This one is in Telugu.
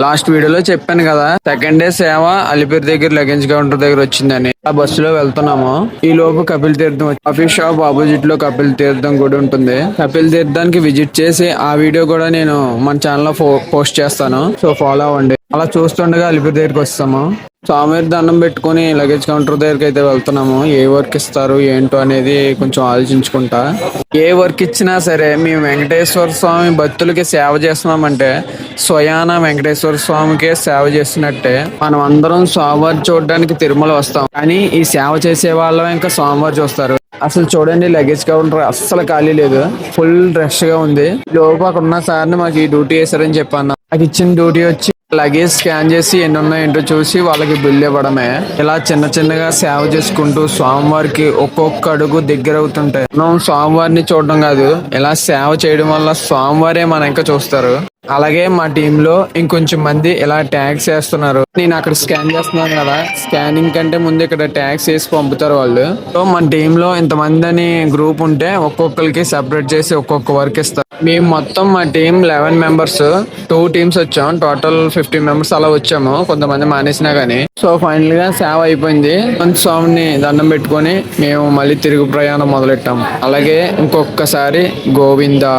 లాస్ట్ వీడియోలో చెప్పాను కదా, సెకండ్ డే సేవ అలిపిరి దగ్గర లగేజ్ కౌంటర్ దగ్గర వచ్చిందని. ఆ బస్సులో వెళ్తున్నాము. ఈ లోపు కపిల్ తీర్థం కాఫీ షాప్ ఆపోజిట్ లో కపిల్ తీర్థం కూడా ఉంటుంది. కపిల్ తీర్థానికి విజిట్ చేసి ఆ వీడియో కూడా నేను మన ఛానల్ లో పోస్ట్ చేస్తాను. సో ఫాలో అవ్వండి. అలా చూస్తుండగా అలిపిరి దగ్గరికి వస్తాము. స్వామి దండం పెట్టుకుని లగేజ్ కౌంటర్ దగ్గరికి అయితే వెళ్తున్నాము. ఏ వర్క్ ఇస్తారు ఏంటో అనేది కొంచెం ఆలోచించుకుంటా. ఏ వర్క్ ఇచ్చినా సరే మేము వెంకటేశ్వర స్వామి భక్తులకి సేవ చేస్తున్నామంటే స్వయాన వెంకటేశ్వర స్వామికే సేవ చేస్తున్నట్టే. మనం అందరం స్వామివారి చూడడానికి తిరుమల వస్తాం, కానీ ఈ సేవ చేసే వాళ్ళం ఇంకా స్వామివారు చూస్తారు. అసలు చూడండి, లగేజ్ కౌంటర్ అస్సలు ఖాళీ లేదు, ఫుల్ రష్ గా ఉంది. లోపు అక్కడ ఉన్న సార్ని మాకు ఈ డ్యూటీ వేసారని చెప్పాను. నాకు ఇచ్చిన డ్యూటీ వచ్చి లగేజ్ స్కాన్ చేసి ఎన్ని ఉన్నాయేంటో చూసి వాళ్ళకి బిల్ ఇవ్వడమే. ఇలా చిన్న చిన్నగా సేవ చేసుకుంటూ స్వామివారికి ఒక్కొక్క అడుగు దగ్గర అవుతుంటాయి. మనం స్వామివారిని చూడడం కాదు, ఇలా సేవ చేయడం వల్ల స్వామివారే మన ఇంకా చూస్తారు. అలాగే మా టీమ్ లో ఇంకొంచెం మంది ఇలా ట్యాగ్స్ వేస్తున్నారు. నేను అక్కడ స్కాన్ చేస్తున్నాను కదా, స్కానింగ్ కంటే ముందు ఇక్కడ ట్యాగ్స్ వేసి పంపుతారు వాళ్ళు. సో మన టీమ్ లో ఇంతమంది అని గ్రూప్ ఉంటే ఒక్కొక్కరికి సెపరేట్ చేసి ఒక్కొక్క వర్క్ ఇస్తారు. మేము మొత్తం మా టీం 11 మెంబర్స్, 2 టీమ్స్ వచ్చాం. టోటల్ 50 మెంబర్స్ అలా వచ్చాము, కొంతమంది మానేసినా గానీ. సో ఫైనల్ గా సేవ అయిపోయింది. స్వామిని దండం పెట్టుకొని మేము మళ్ళీ తిరుగు ప్రయాణం మొదలెట్టాము. అలాగే ఇంకొకసారి గోవిందా.